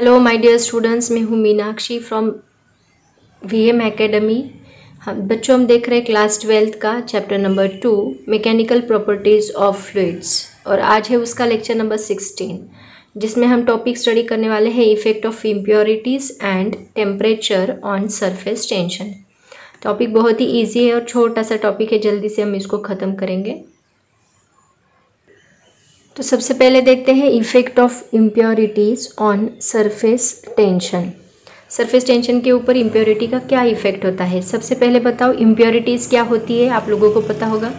Hello my dear students, मैं हूँ Meenakshi from VM academy. बच्चों हम देख रहे हैं क्लास 12th का chapter number 2 mechanical properties of fluids और आज है उसका लेक्चर नंबर 16 जिसमें हम टॉपिक स्टडी करने वाले हैं effect of impurities and temperature on surface tension. Topic बहुत ही ईजी है और छोटा सा टॉपिक है, जल्दी से हम इसको ख़त्म करेंगे। तो सबसे पहले देखते हैं effect of impurities on surface tension. Surface tension के ऊपर इम्प्योरिटी का क्या इफेक्ट होता है। सबसे पहले बताओ इम्प्योरिटीज़ क्या होती है, आप लोगों को पता होगा।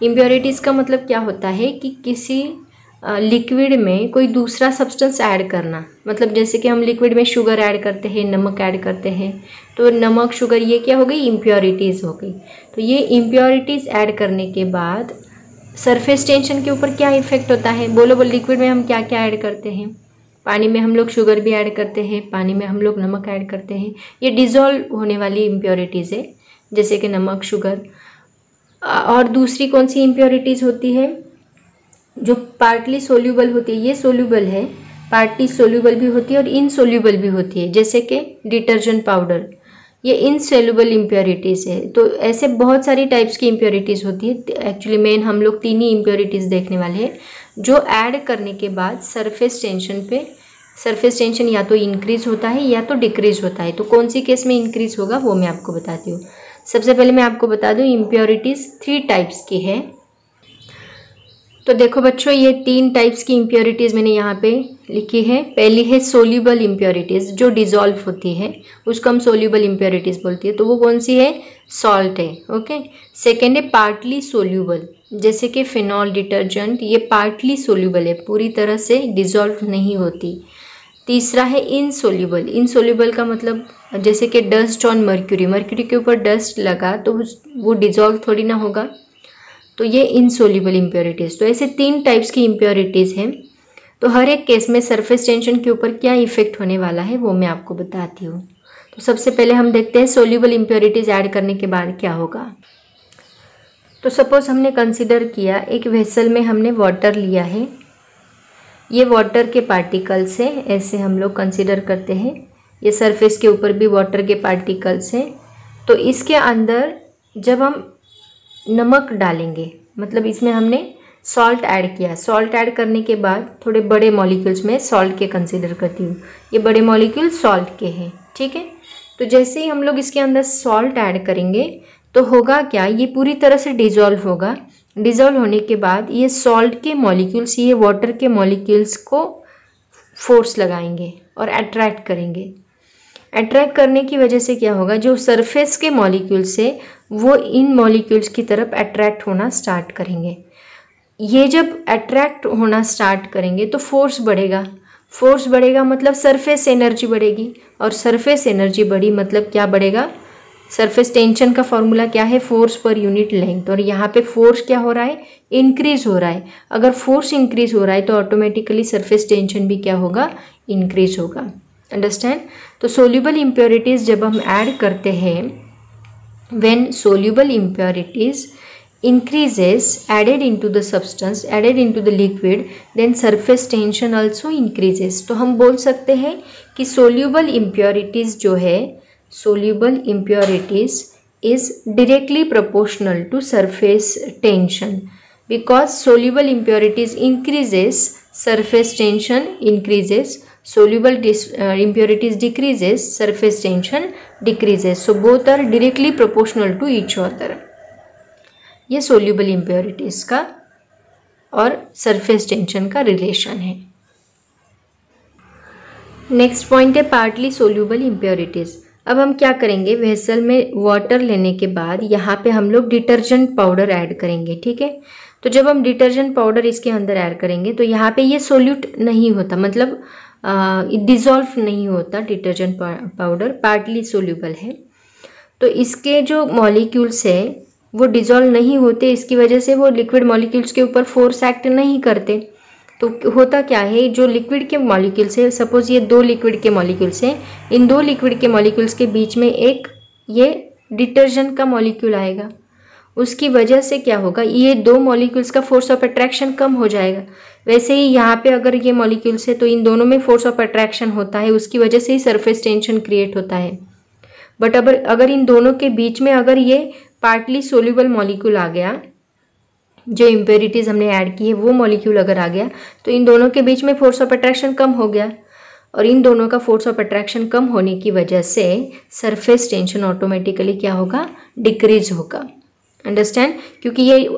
इम्प्योरिटीज़ का मतलब क्या होता है कि किसी लिक्विड में कोई दूसरा सब्सटेंस ऐड करना। मतलब जैसे कि हम लिक्विड में शुगर ऐड करते हैं, नमक ऐड करते हैं, तो नमक शुगर ये क्या हो गई, इम्प्योरिटीज़ हो गई। तो ये इम्प्योरिटीज़ ऐड करने के बाद सरफेस टेंशन के ऊपर क्या इफेक्ट होता है। बोलो लिक्विड में हम क्या क्या ऐड करते हैं। पानी में हम लोग शुगर भी ऐड करते हैं, पानी में हम लोग नमक ऐड करते हैं। ये डिज़ोल्व होने वाली इम्प्योरिटीज़ है, जैसे कि नमक, शुगर। और दूसरी कौन सी इम्प्योरिटीज़ होती है, जो पार्टली सोल्यूबल होती है। ये सोल्यूबल है, पार्टली सोल्यूबल भी होती है और इनसोल्यूबल भी होती है, जैसे कि डिटर्जेंट पाउडर, ये इनसोल्यूबल इम्प्योरिटीज़ है। तो ऐसे बहुत सारी टाइप्स की इम्प्योरिटीज़ होती है। एक्चुअली मेन हम लोग 3 ही इम्प्योरिटीज़ देखने वाले हैं जो ऐड करने के बाद सरफेस टेंशन या तो इंक्रीज़ होता है या तो डिक्रीज़ होता है। तो कौन सी केस में इंक्रीज़ होगा वो मैं आपको बताती हूँ। सबसे पहले मैं आपको बता दूँ इम्प्योरिटीज़ 3 टाइप्स की है। तो देखो बच्चों, ये 3 टाइप्स की इम्प्योरिटीज़ मैंने यहाँ पे लिखी है। पहली है सोल्यूबल इम्प्योरिटीज़, जो डिज़ोल्व होती है, उसको हम सोल्यूबल इम्प्योरिटीज़ बोलती है। तो वो कौन सी है, सॉल्ट है। ओके। सेकेंड है पार्टली सोल्यूबल, जैसे कि फिनॉल, डिटर्जेंट, ये पार्टली सोल्यूबल है, पूरी तरह से डिज़ोल्व नहीं होती। तीसरा है इनसोल्यूबल। इनसोल्यूबल का मतलब जैसे कि डस्ट ऑन मर्क्यूरी, मर्क्यूरी के ऊपर डस्ट लगा तो वो डिज़ोल्व थोड़ी ना होगा, तो ये इनसोल्यूबल इम्प्योरिटीज़। तो ऐसे 3 टाइप्स की इम्प्योरिटीज़ हैं। तो हर एक केस में सरफेस टेंशन के ऊपर क्या इफेक्ट होने वाला है वो मैं आपको बताती हूँ। तो सबसे पहले हम देखते हैं सोल्यूबल इम्प्योरिटीज़ ऐड करने के बाद क्या होगा। तो सपोज हमने कंसिडर किया एक वेसल में हमने वाटर लिया है, ये वाटर के पार्टिकल्स हैं, ऐसे हम लोग कंसिडर करते हैं। ये सरफेस के ऊपर भी वाटर के पार्टिकल्स हैं। तो इसके अंदर जब हम नमक डालेंगे, मतलब इसमें हमने सॉल्ट ऐड किया। सॉल्ट ऐड करने के बाद थोड़े बड़े मॉलिक्यूल्स में सॉल्ट के कंसिडर करती हूँ, ये बड़े मॉलिक्यूल सॉल्ट के हैं, ठीक है। तो जैसे ही हम लोग इसके अंदर सॉल्ट ऐड करेंगे तो होगा क्या, ये पूरी तरह से डिज़ोल्व होगा। डिज़ोल्व होने के बाद ये सॉल्ट के मॉलिक्यूल्स ये वाटर के मॉलिक्यूल्स को फोर्स लगाएंगे और अट्रैक्ट करेंगे। अट्रैक्ट करने की वजह से क्या होगा, जो सरफेस के मॉलिक्यूल्स है वो इन मॉलिक्यूल्स की तरफ अट्रैक्ट होना स्टार्ट करेंगे। ये जब अट्रैक्ट होना स्टार्ट करेंगे तो फोर्स बढ़ेगा। फोर्स बढ़ेगा मतलब सरफेस एनर्जी बढ़ेगी, और सरफेस एनर्जी बढ़ी मतलब क्या बढ़ेगा, सरफेस टेंशन का फॉर्मूला क्या है, फोर्स पर यूनिट लेंथ। और यहाँ पे फोर्स क्या हो रहा है, इंक्रीज हो रहा है। अगर फोर्स इंक्रीज हो रहा है तो ऑटोमेटिकली सरफेस टेंशन भी क्या होगा, इंक्रीज होगा। अंडरस्टैंड। तो सोल्यूबल इम्प्योरिटीज़ जब हम ऐड करते हैं, when soluble impurities increases added into the substance, added into the liquid, then surface tension also increases। तो हम बोल सकते हैं कि soluble impurities जो है, soluble impurities is directly proportional to surface tension, because soluble impurities increases, surface tension increases, soluble impurities decreases, surface tension decreases, so both are directly proportional to each other। ये soluble impurities का और surface tension का relation है। Next point है partly soluble impurities. अब हम क्या करेंगे, वेसल में वाटर लेने के बाद यहाँ पे हम लोग डिटर्जेंट पाउडर ऐड करेंगे, ठीक है। तो जब हम डिटर्जेंट पाउडर इसके अंदर ऐड करेंगे तो यहाँ पे ये सोल्यूट नहीं होता, मतलब डिज़ोल्व नहीं होता। डिटर्जेंट पाउडर पार्टली सोल्यूबल है, तो इसके जो मॉलिक्यूल्स है वो डिज़ोल्व नहीं होते। इसकी वजह से वो लिक्विड मॉलिक्यूल्स के ऊपर फोर्स एक्ट नहीं करते। तो होता क्या है, जो लिक्विड के मॉलिक्यूल्स है, सपोज ये 2 लिक्विड के मॉलिक्यूल्स हैं, इन 2 लिक्विड के मॉलिक्यूल्स के बीच में एक ये डिटर्जेंट का मॉलिक्यूल आएगा, उसकी वजह से क्या होगा, ये दो मॉलिक्यूल्स का फोर्स ऑफ अट्रैक्शन कम हो जाएगा। वैसे ही यहाँ पे अगर ये मॉलिक्यूल्स है तो इन दोनों में फोर्स ऑफ अट्रैक्शन होता है, उसकी वजह से ही सरफेस टेंशन क्रिएट होता है। बट अगर इन दोनों के बीच में अगर ये पार्टली सोल्यूबल मॉलिक्यूल आ गया, जो इम्प्योरिटीज़ हमने ऐड की है वो मॉलिक्यूल अगर आ गया, तो इन दोनों के बीच में फोर्स ऑफ अट्रैक्शन कम हो गया, और इन दोनों का फोर्स ऑफ अट्रैक्शन कम होने की वजह से सरफेस टेंशन ऑटोमेटिकली क्या होगा, डिक्रीज होगा। अंडरस्टैंड? क्योंकि ये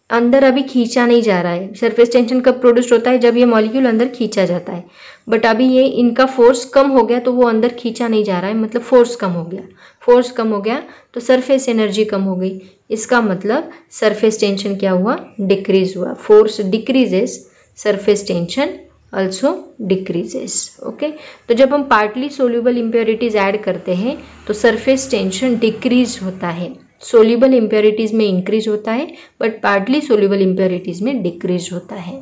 अंदर अभी खींचा नहीं जा रहा है। सरफेस टेंशन कब प्रोड्यूस होता है, जब ये मॉलिक्यूल अंदर खींचा जाता है। बट अभी ये इनका फोर्स कम हो गया तो वो अंदर खींचा नहीं जा रहा है, मतलब फोर्स कम हो गया। फोर्स कम हो गया तो सरफेस एनर्जी कम हो गई। इसका मतलब सरफेस टेंशन क्या हुआ, डिक्रीज हुआ। Force decreases, surface tension also decreases। Okay, तो जब हम पार्टली सोल्यूबल इम्प्योरिटीज ऐड करते हैं तो सरफेस टेंशन डिक्रीज होता है। सोल्यूबल इम्प्योरिटीज में इंक्रीज होता है, बट पार्टली सोल्यूबल इम्प्योरिटीज में डिक्रीज होता है।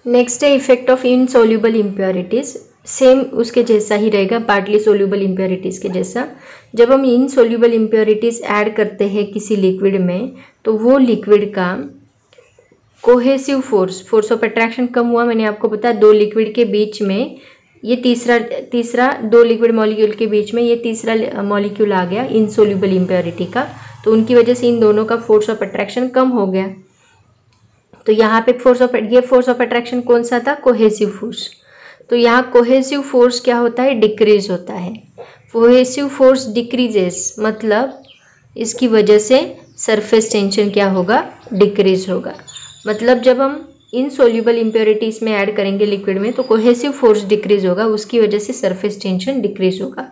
नेक्स्ट है effect of insoluble impurities. Same उसके जैसा ही रहेगा, पार्टली सोल्यूबल इम्प्योरिटीज के जैसा। जब हम इनसोल्यूबल इम्प्योरिटीज ऐड करते हैं किसी लिक्विड में, तो वो लिक्विड का कोहेसिव फोर्स ऑफ अट्रैक्शन कम हुआ। मैंने आपको बताया दो लिक्विड के बीच में ये तीसरा दो लिक्विड मॉलिक्यूल के बीच में ये तीसरा मॉलिक्यूल आ गया इनसोल्यूबल इम्प्योरिटी का, तो उनकी वजह से इन दोनों का फोर्स ऑफ अट्रैक्शन कम हो गया। तो यहाँ पे फोर्स ऑफ अट्रैक्शन कौन सा था, कोहेसिव फोर्स। तो यहाँ कोहेसिव फोर्स क्या होता है, डिक्रीज होता है। कोहेसिव फोर्स डिक्रीजेस, मतलब इसकी वजह से सरफेस टेंशन क्या होगा, डिक्रीज होगा। मतलब जब हम इनसोल्यूबल इम्प्योरिटीज में ऐड करेंगे लिक्विड में तो कोहेसिव फोर्स डिक्रीज होगा, उसकी वजह से सरफेस टेंशन डिक्रीज होगा।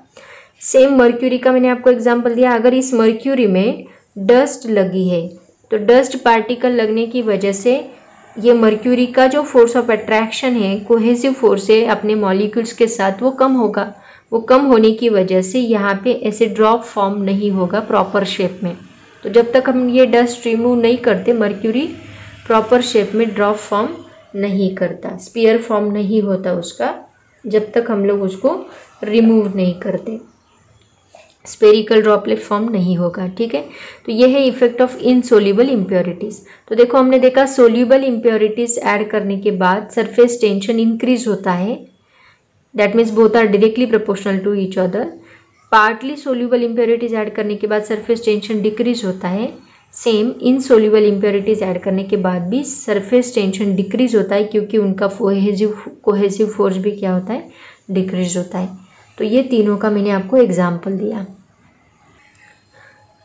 सेम मर्क्यूरी का मैंने आपको एग्जांपल दिया। अगर इस मर्क्यूरी में डस्ट लगी है तो डस्ट पार्टिकल लगने की वजह से ये मर्क्यूरी का जो फोर्स ऑफ अट्रैक्शन है, कोहेसिव फोर्स है अपने मॉलिक्यूल्स के साथ, वो कम होगा। वो कम होने की वजह से यहाँ पे ऐसे ड्रॉप फॉर्म नहीं होगा प्रॉपर शेप में। तो जब तक हम ये डस्ट रिमूव नहीं करते, मर्क्यूरी प्रॉपर शेप में ड्रॉप फॉर्म नहीं करता, स्पीयर फॉर्म नहीं होता उसका, जब तक हम लोग उसको रिमूव नहीं करते, स्पेरिकल ड्रॉपलेट फॉर्म नहीं होगा। ठीक है, तो ये है इफेक्ट ऑफ इनसोल्यूबल इम्प्योरिटीज। तो देखो हमने देखा सोल्यूबल इम्प्योरिटीज ऐड करने के बाद सरफेस टेंशन इंक्रीज होता है, that means both are directly proportional to each other. Partly soluble impurities add करने के बाद सरफेस टेंशन डिक्रीज होता है। सेम इनसोल्यूबल इम्प्योरिटीज ऐड करने के बाद भी सरफेस टेंशन डिक्रीज होता है, क्योंकि उनका कोहेसिव फोर्स भी क्या होता है, डिक्रीज होता है। तो ये तीनों का मैंने आपको एग्जाम्पल दिया।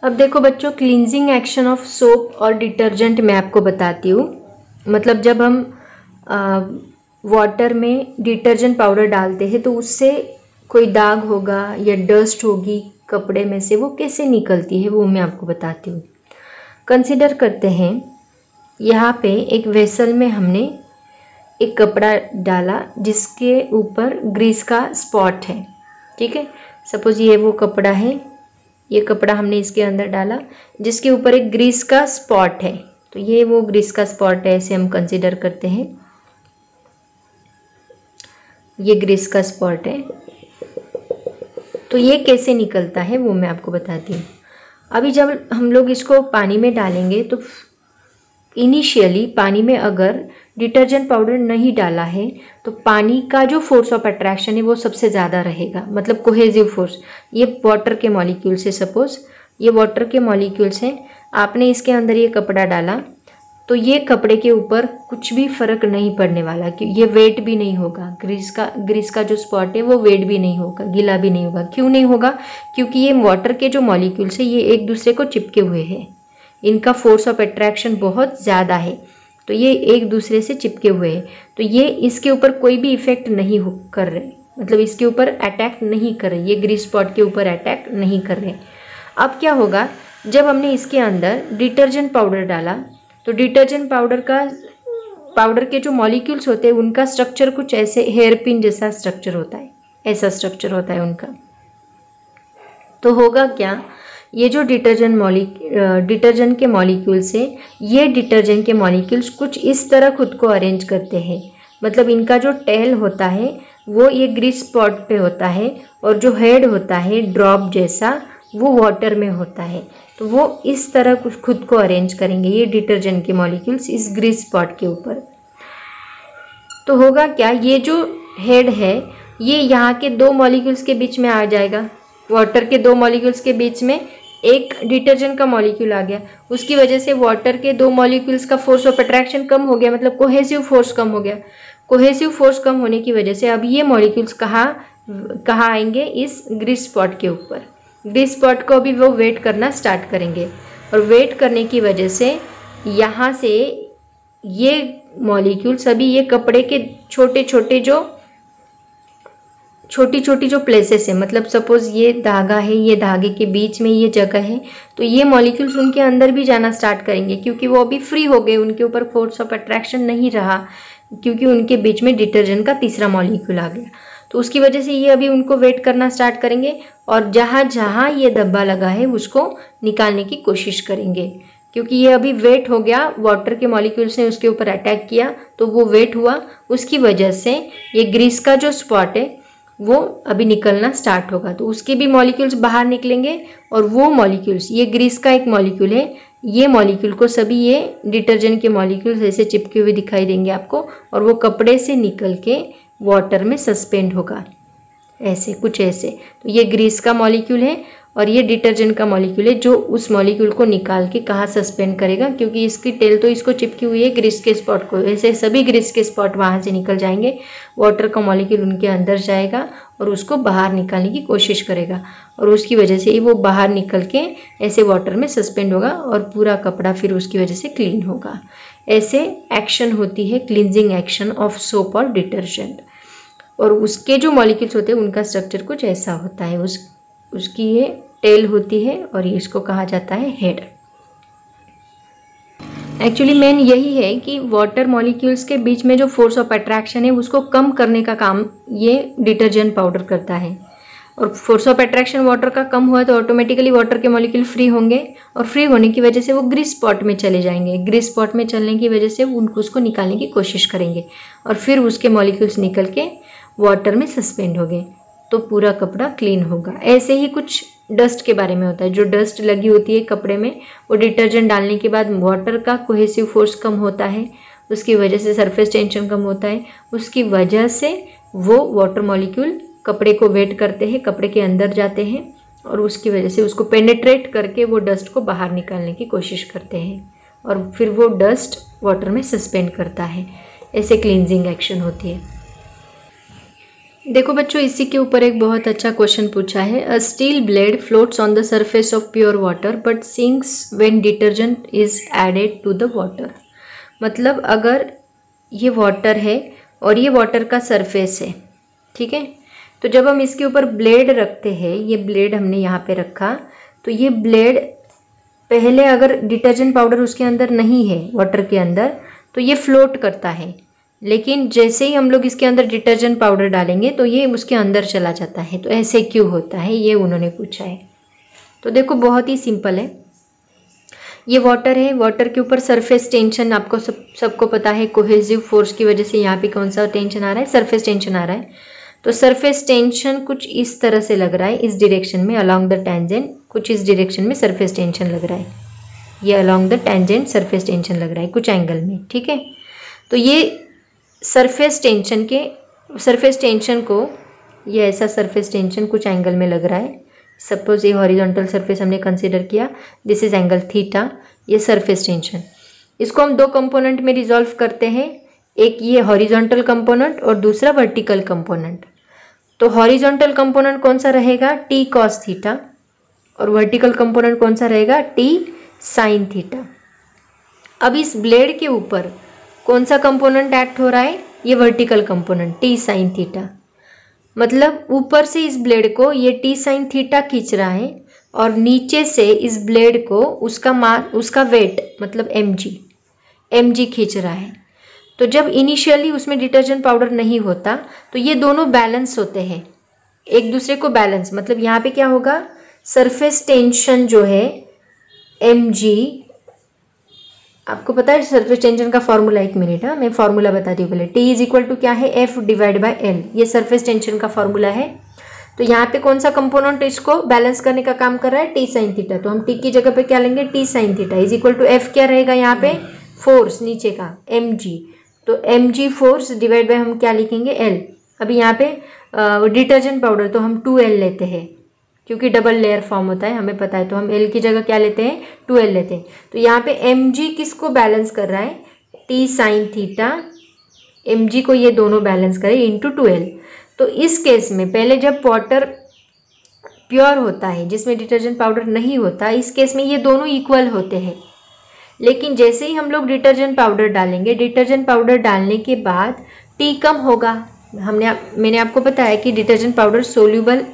अब देखो बच्चों, क्लींजिंग एक्शन ऑफ सोप और डिटर्जेंट मैं आपको बताती हूँ। मतलब जब हम वाटर में डिटर्जेंट पाउडर डालते हैं तो उससे कोई दाग होगा या डस्ट होगी कपड़े में से, वो कैसे निकलती है वो मैं आपको बताती हूँ। कंसिडर करते हैं यहाँ पे एक वेसल में हमने एक कपड़ा डाला जिसके ऊपर ग्रीस का स्पॉट है। ठीक है, सपोज ये वो कपड़ा है, ये कपड़ा हमने इसके अंदर डाला जिसके ऊपर एक ग्रीस का स्पॉट है। तो ये वो ग्रीस का स्पॉट है, ऐसे हम कंसिडर करते हैं। ये ग्रीस का स्पॉट है, तो ये कैसे निकलता है वो मैं आपको बताती हूँ। अभी जब हम लोग इसको पानी में डालेंगे तो इनिशियली पानी में अगर डिटर्जेंट पाउडर नहीं डाला है तो पानी का जो फोर्स ऑफ अट्रैक्शन है वो सबसे ज़्यादा रहेगा, मतलब कोहेसिव फोर्स। ये वाटर के मॉलिक्यूल्स है, सपोज ये वाटर के मॉलिक्यूल्स हैं, आपने इसके अंदर ये कपड़ा डाला तो ये कपड़े के ऊपर कुछ भी फर्क नहीं पड़ने वाला, कि ये वेट भी नहीं होगा, ग्रीस का जो स्पॉट है वो वेट भी नहीं होगा, गीला भी नहीं होगा। क्यों नहीं होगा? क्योंकि ये वाटर के जो मॉलिक्यूल्स है ये एक दूसरे को चिपके हुए हैं, इनका फोर्स ऑफ अट्रैक्शन बहुत ज़्यादा है, तो ये एक दूसरे से चिपके हुए हैं, तो ये इसके ऊपर कोई भी इफेक्ट नहीं कर रहे, मतलब इसके ऊपर अटैक नहीं कर रहे, ये ग्रीस स्पॉट के ऊपर अटैक नहीं कर रहे। अब क्या होगा, जब हमने इसके अंदर डिटर्जेंट पाउडर डाला तो डिटर्जेंट पाउडर के जो मॉलिक्यूल्स होते हैं उनका स्ट्रक्चर कुछ ऐसे हेयर पिन जैसा स्ट्रक्चर होता है, ऐसा स्ट्रक्चर होता है उनका। तो होगा क्या, ये जो डिटर्जेंट के मॉलिक्यूल्स है, ये डिटर्जेंट के मॉलिक्यूल्स कुछ इस तरह खुद को अरेंज करते हैं, मतलब इनका जो टेल होता है वो ये ग्रीस स्पॉट पे होता है और जो हेड होता है ड्रॉप जैसा वो वाटर में होता है। तो वो इस तरह कुछ खुद को अरेंज करेंगे ये डिटर्जेंट के मॉलिक्यूल्स इस ग्रीस स्पॉट के ऊपर। तो होगा क्या, ये जो हेड है ये यहाँ के दो मॉलिक्यूल्स के बीच में आ जाएगा, वाटर के दो मॉलिक्यूल्स के बीच में एक डिटर्जेंट का मॉलिक्यूल आ गया, उसकी वजह से वाटर के दो मॉलिक्यूल्स का फोर्स ऑफ अट्रैक्शन कम हो गया, मतलब कोहेसिव फोर्स कम हो गया। कोहेसिव फोर्स कम होने की वजह से अब ये मॉलिक्यूल्स कहाँ आएंगे, इस ग्रीस स्पॉट के ऊपर। ग्रीस स्पॉट को अभी वो वेट करना स्टार्ट करेंगे और वेट करने की वजह से यहाँ से ये मॉलिक्यूल सभी ये कपड़े के छोटी छोटी जो प्लेसेस है, मतलब सपोज ये धागा है, ये धागे के बीच में ये जगह है, तो ये मॉलिक्यूल्स उनके अंदर भी जाना स्टार्ट करेंगे क्योंकि वो अभी फ्री हो गए, उनके ऊपर फोर्स ऑफ अट्रैक्शन नहीं रहा क्योंकि उनके बीच में डिटर्जेंट का तीसरा मॉलिक्यूल आ गया। तो उसकी वजह से ये अभी उनको वेट करना स्टार्ट करेंगे और जहाँ जहाँ ये धब्बा लगा है उसको निकालने की कोशिश करेंगे क्योंकि ये अभी वेट हो गया, वाटर के मॉलिक्यूल्स ने उसके ऊपर अटैक किया तो वो वेट हुआ, उसकी वजह से ये ग्रीस का जो स्पॉट है वो अभी निकलना स्टार्ट होगा। तो उसके भी मॉलिक्यूल्स बाहर निकलेंगे और वो मॉलिक्यूल्स, ये ग्रीस का एक मॉलिक्यूल है, ये मॉलिक्यूल को सभी ये डिटर्जेंट के मॉलिक्यूल्स ऐसे चिपके हुए दिखाई देंगे आपको और वो कपड़े से निकल के वाटर में सस्पेंड होगा, ऐसे कुछ ऐसे। तो ये ग्रीस का मॉलिक्यूल है और ये डिटर्जेंट का मॉलिक्यूल है जो उस मॉलिक्यूल को निकाल के कहाँ सस्पेंड करेगा, क्योंकि इसकी टेल तो इसको चिपकी हुई है ग्रीस के स्पॉट को, ऐसे सभी ग्रीस के स्पॉट वहाँ से निकल जाएंगे, वाटर का मॉलिक्यूल उनके अंदर जाएगा और उसको बाहर निकालने की कोशिश करेगा और उसकी वजह से ही वो बाहर निकल के ऐसे वाटर में सस्पेंड होगा और पूरा कपड़ा फिर उसकी वजह से क्लीन होगा। ऐसे एक्शन होती है क्लींजिंग एक्शन ऑफ सोप और डिटर्जेंट। और उसके जो मॉलिक्यूल्स होते हैं उनका स्ट्रक्चर कुछ ऐसा होता है, उसकी ये टेल होती है और ये इसको कहा जाता है हेड। एक्चुअली मेन यही है कि वाटर मॉलिक्यूल्स के बीच में जो फोर्स ऑफ अट्रैक्शन है उसको कम करने का काम ये डिटर्जेंट पाउडर करता है। और फोर्स ऑफ अट्रैक्शन वाटर का कम हुआ तो ऑटोमेटिकली वाटर के मॉलिक्यूल फ्री होंगे और फ्री होने की वजह से वो ग्रीस स्पॉट में चले जाएंगे। ग्रीस स्पॉट में चलने की वजह से उनको उसको निकालने की कोशिश करेंगे और फिर उसके मॉलिक्यूल्स निकल के वाटर में सस्पेंड हो गए तो पूरा कपड़ा क्लीन होगा। ऐसे ही कुछ डस्ट के बारे में होता है, जो डस्ट लगी होती है कपड़े में वो डिटर्जेंट डालने के बाद वाटर का कोहेसिव फोर्स कम होता है, उसकी वजह से सरफेस टेंशन कम होता है, उसकी वजह से वो वाटर मॉलिक्यूल कपड़े को वेट करते हैं, कपड़े के अंदर जाते हैं और उसकी वजह से उसको पेनेट्रेट करके वो डस्ट को बाहर निकालने की कोशिश करते हैं और फिर वो डस्ट वाटर में सस्पेंड करता है। ऐसे क्लींजिंग एक्शन होती है। देखो बच्चों, इसी के ऊपर एक बहुत अच्छा क्वेश्चन पूछा है। A steel blade floats on the surface of pure water but sinks when detergent is added to the water. मतलब अगर ये वाटर है और ये वाटर का सरफेस है, ठीक है, तो जब हम इसके ऊपर ब्लेड रखते हैं, ये ब्लेड हमने यहाँ पे रखा, तो ये ब्लेड पहले अगर डिटर्जेंट पाउडर उसके अंदर नहीं है वाटर के अंदर तो ये फ्लोट करता है, लेकिन जैसे ही हम लोग इसके अंदर डिटर्जेंट पाउडर डालेंगे तो ये उसके अंदर चला जाता है। तो ऐसे क्यों होता है, ये उन्होंने पूछा है। तो देखो बहुत ही सिंपल है, ये वाटर है, वाटर के ऊपर सरफेस टेंशन आपको सबको पता है, कोहेसिव फोर्स की वजह से यहाँ पे कौन सा टेंशन आ रहा है, सरफेस टेंशन आ रहा है। तो सरफेस टेंशन कुछ इस तरह से लग रहा है, इस डायरेक्शन में अलोंग द टेंजेंट, कुछ इस डायरेक्शन में सरफेस टेंशन लग रहा है, ये along the tangent surface tension लग रहा है कुछ एंगल में, ठीक है। तो ये सरफेस टेंशन को ये ऐसा सरफेस टेंशन कुछ एंगल में लग रहा है। सपोज ये हॉरिजॉन्टल सरफेस हमने कंसीडर किया, दिस इज एंगल थीटा, ये सरफेस टेंशन। इसको हम दो कंपोनेंट में रिजॉल्व करते हैं, एक ये हॉरिजॉन्टल कंपोनेंट और दूसरा वर्टिकल कंपोनेंट। तो हॉरिजॉन्टल कंपोनेंट कौन सा रहेगा, टी कॉस थीटा, और वर्टिकल कंपोनेंट कौन सा रहेगा, टी साइन थीटा। अब इस ब्लेड के ऊपर कौन सा कंपोनेंट एक्ट हो रहा है, ये vertical component T sine theta. मतलब ऊपर से इस ब्लेड को ये टी साइन थीटा खींच रहा है और नीचे से इस ब्लेड को उसका वेट मतलब mg खींच रहा है। तो जब इनिशियली उसमें डिटर्जेंट पाउडर नहीं होता तो ये दोनों बैलेंस होते हैं, एक दूसरे को बैलेंस। मतलब यहाँ पे क्या होगा, सरफेस टेंशन जो है mg, आपको पता है सरफेस टेंशन का फॉर्मूला, एक मिनट, मैं फॉर्मूला बताती हूँ पहले। T इज इक्वल टू क्या है, F डिवाइड बाय L, ये सरफेस टेंशन का फॉर्मूला है। तो यहाँ पे कौन सा कंपोनेंट इसको बैलेंस करने का काम कर रहा है, टी साइन थीटा। तो हम टी की जगह पे क्या लेंगे, T sine theta is equal to F क्या रहेगा यहाँ पे, फोर्स नीचे का mg, तो mg फोर्स डिवाइड बाय हम क्या लिखेंगे, एल। अभी यहाँ पे डिटर्जेंट पाउडर तो हम 2L लेते हैं क्योंकि डबल लेयर फॉर्म होता है, हमें पता है, तो हम L की जगह क्या लेते हैं, 2L लेते हैं। तो यहाँ पे mg किसको बैलेंस कर रहा है, टी साइन थीटा, mg को ये दोनों बैलेंस करें इंटू 2L। तो इस केस में पहले जब वाटर प्योर होता है जिसमें डिटर्जेंट पाउडर नहीं होता, इस केस में ये दोनों इक्वल होते हैं। लेकिन जैसे ही हम लोग डिटर्जेंट पाउडर डालेंगे, डिटर्जेंट पाउडर डालने के बाद टी कम होगा। मैंने आपको बताया कि detergent powder soluble,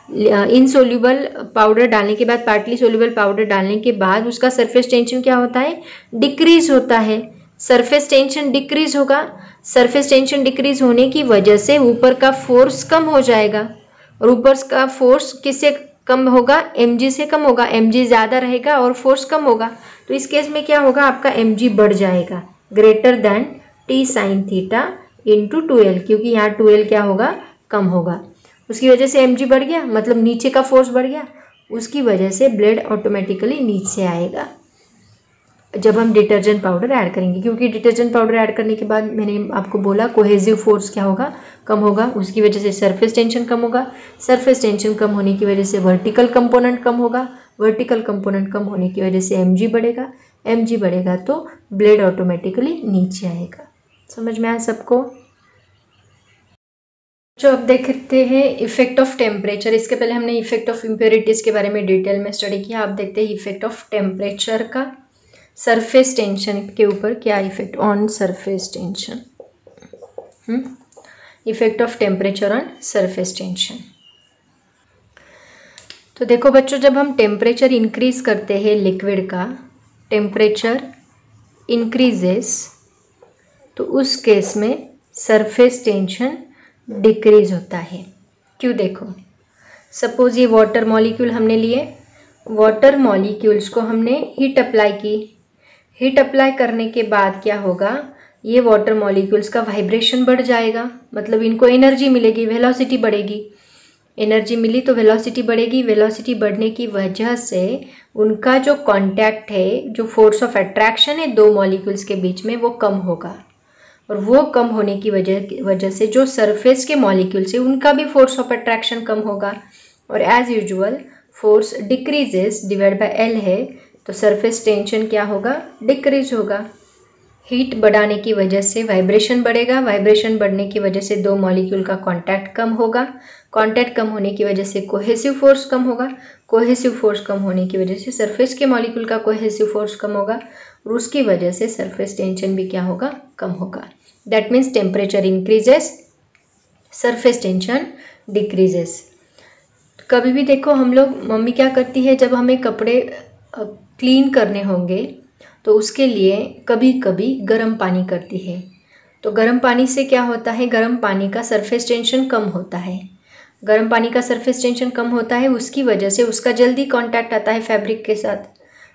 insoluble powder डालने के बाद, पार्टली सोल्यूबल पाउडर डालने के बाद उसका सरफेस टेंशन क्या होता है, डिक्रीज होता है। सरफेस टेंशन डिक्रीज होगा, सरफेस टेंशन डिक्रीज होने की वजह से ऊपर का फोर्स कम हो जाएगा, और ऊपर का फोर्स किससे कम होगा, mg से कम होगा। mg ज़्यादा रहेगा और फोर्स कम होगा, तो इस केस में क्या होगा, आपका mg बढ़ जाएगा, greater than T sine theta into 2L, क्योंकि यहाँ 2L क्या होगा, कम होगा। उसकी वजह से mg बढ़ गया, मतलब नीचे का फोर्स बढ़ गया, उसकी वजह से ब्लेड ऑटोमेटिकली नीचे आएगा जब हम डिटर्जेंट पाउडर ऐड करेंगे। क्योंकि डिटर्जेंट पाउडर ऐड करने के बाद मैंने आपको बोला कोहेसिव फोर्स क्या होगा, कम होगा, उसकी वजह से सरफेस टेंशन कम होगा, सरफेस टेंशन कम होने की वजह से वर्टिकल कंपोनेंट कम होगा, वर्टिकल कंपोनेंट कम होने की वजह से mg बढ़ेगा, mg बढ़ेगा तो ब्लेड ऑटोमेटिकली नीचे आएगा। समझ में आया सबको। जो अब देखते हैं इफेक्ट ऑफ टेम्परेचर। इसके पहले हमने इफेक्ट ऑफ इम्प्योरिटीज़ के बारे में डिटेल में स्टडी किया। आप देखते हैं इफेक्ट ऑफ टेम्परेचर का सरफेस टेंशन के ऊपर क्या effect, on surface tension, effect of temperature on surface tension. तो देखो बच्चों, जब हम टेम्परेचर इंक्रीज करते हैं लिक्विड का, टेम्परेचर इंक्रीजेस, तो उस केस में सरफेस टेंशन डिक्रीज होता है। क्यों, देखो सपोज ये वाटर मॉलिक्यूल हमने लिए, वाटर मॉलिक्यूल्स को हमने हीट अप्लाई की, हीट अप्लाई करने के बाद क्या होगा, ये वाटर मॉलिक्यूल्स का वाइब्रेशन बढ़ जाएगा, मतलब इनको एनर्जी मिलेगी, वेलोसिटी बढ़ेगी। एनर्जी मिली तो वेलोसिटी बढ़ेगी, वेलोसिटी बढ़ने की वजह से उनका जो कांटेक्ट है, जो फोर्स ऑफ अट्रैक्शन है दो मॉलिक्यूल्स के बीच में, वो कम होगा। और वो कम होने की वजह से जो सरफेस के मॉलिक्यूल्स है उनका भी फोर्स ऑफ अट्रैक्शन कम होगा। और as usual force decreases divide by L है, तो सरफेस टेंशन क्या होगा, डिक्रीज होगा। हीट बढ़ाने की वजह से वाइब्रेशन बढ़ेगा, वाइब्रेशन बढ़ने की वजह से दो मॉलिक्यूल का कांटेक्ट कम होगा, कांटेक्ट कम होने की वजह से कोहेसिव फोर्स कम होगा, कोहेसिव फोर्स कम होने की वजह से सरफेस के मॉलिक्यूल का कोहेसिव फोर्स कम होगा, और उसकी वजह से सरफेस टेंशन भी क्या होगा, कम होगा। That means temperature increases, surface tension decreases. कभी भी देखो हम लोग, मम्मी क्या करती है, जब हमें कपड़े क्लीन करने होंगे तो उसके लिए कभी कभी गर्म पानी करती है। तो गर्म पानी से क्या होता है, गर्म पानी का सरफेस टेंशन कम होता है। गर्म पानी का सरफेस टेंशन कम होता है, उसकी वजह से उसका जल्दी कांटेक्ट आता है फैब्रिक के साथ,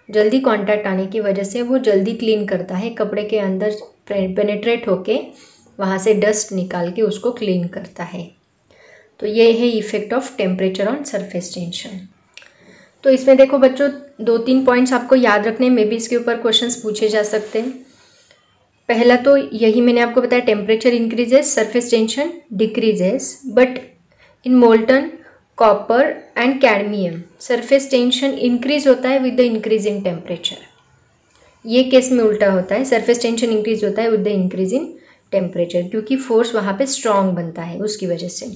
जल्दी कांटेक्ट आने की वजह से वो जल्दी क्लीन करता है, कपड़े के अंदर पेनिट्रेट होके वहाँ से डस्ट निकाल के उसको क्लीन करता है। तो ये है effect of temperature on surface tension. तो इसमें देखो बच्चों, 2-3 पॉइंट्स आपको याद रखने में भी इसके ऊपर क्वेश्चंस पूछे जा सकते हैं। पहला तो यही मैंने आपको बताया, temperature increases, surface tension decreases, but in molten copper and cadmium surface tension increase होता है with the increase in temperature. ये केस में उल्टा होता है, सरफेस टेंशन इंक्रीज होता है with the increase in temperature, क्योंकि फोर्स वहाँ पे स्ट्रॉन्ग बनता है उसकी वजह से।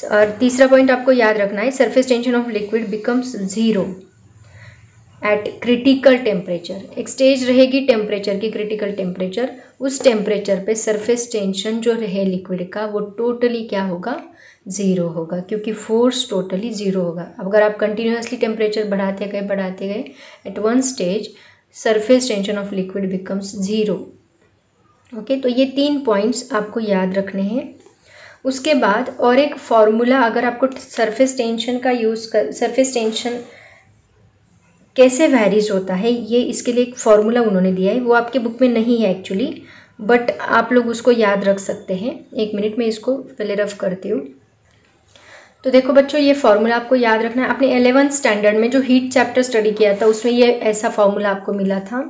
और तीसरा पॉइंट आपको याद रखना है, surface tension of liquid becomes zero eight critical temperature. एक स्टेज रहेगी टेम्परेचर की, क्रिटिकल टेम्परेचर, उस टेम्परेचर पे सरफेस टेंशन जो रहे लिक्विड का वो टोटली क्या होगा, ज़ीरो होगा, क्योंकि फोर्स टोटली ज़ीरो होगा। अब अगर आप कंटिन्यूसली टेम्परेचर बढ़ाते गए at one stage surface tension of liquid becomes zero. Okay, तो ये 3 पॉइंट्स आपको याद रखने हैं। उसके बाद और एक फॉर्मूला, अगर आपको सरफेस टेंशन का यूज़ कर, सरफेस टेंशन कैसे वैरीज होता है, ये इसके लिए एक फॉर्मूला उन्होंने दिया है, वो आपके बुक में नहीं है एक्चुअली, बट आप लोग उसको याद रख सकते हैं। 1 मिनट में इसको पहले रफ करती हूँ। तो देखो बच्चों, ये फॉर्मूला आपको याद रखना है। आपने 11th स्टैंडर्ड में जो हीट चैप्टर स्टडी किया था उसमें ये ऐसा फॉर्मूला आपको मिला था।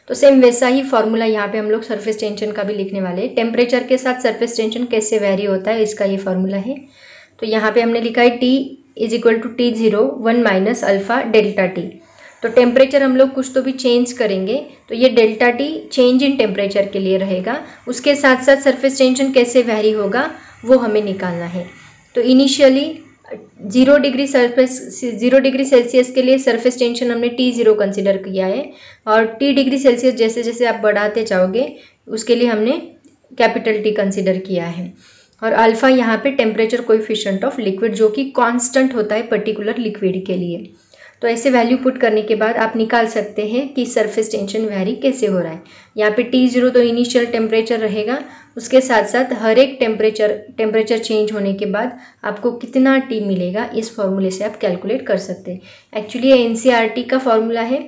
तो सेम वैसा ही फॉर्मूला यहाँ पे हम लोग सरफेस टेंशन का भी लिखने वाले हैं। टेम्परेचर के साथ सरफेस टेंशन कैसे वेरी होता है, इसका ये फॉर्मूला है। तो यहाँ पे हमने लिखा है T = T0 1 - alpha delta T। तो टेम्परेचर हम लोग कुछ तो भी चेंज करेंगे तो ये delta T change in temperature के लिए रहेगा। उसके साथ साथ सरफेस टेंशन कैसे वेरी होगा वो हमें निकालना है। तो इनिशियली 0 डिग्री सेल्सियस के लिए सरफेस टेंशन हमने T0 कंसिडर किया है, और T डिग्री सेल्सियस जैसे जैसे आप बढ़ाते जाओगे उसके लिए हमने कैपिटल T कंसिडर किया है। और अल्फ़ा यहाँ पे टेम्परेचर कोएफिशिएंट ऑफ लिक्विड जो कि कांस्टेंट होता है पर्टिकुलर लिक्विड के लिए। तो ऐसे वैल्यू पुट करने के बाद आप निकाल सकते हैं कि सरफेस टेंशन वेरी कैसे हो रहा है। यहाँ पे T0 तो इनिशियल टेम्परेचर रहेगा, उसके साथ साथ हर एक टेम्परेचर चेंज होने के बाद आपको कितना T मिलेगा इस फॉर्मूले से आप कैलकुलेट कर सकते हैं। एक्चुअली ये NCERT का फॉर्मूला है,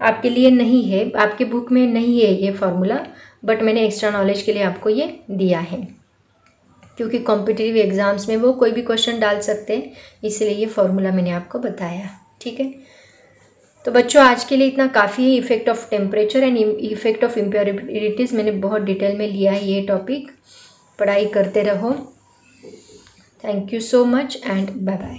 आपके लिए नहीं है, आपके बुक में नहीं है ये फॉर्मूला, बट मैंने एक्स्ट्रा नॉलेज के लिए आपको ये दिया है क्योंकि कॉम्पिटिटिव एग्जाम्स में वो कोई भी क्वेश्चन डाल सकते हैं, इसलिए ये फॉर्मूला मैंने आपको बताया। ठीक है, तो बच्चों आज के लिए इतना काफ़ी है। Effect of temperature and effect of impurities मैंने बहुत डिटेल में लिया है ये टॉपिक। पढ़ाई करते रहो। Thank you so much and bye bye.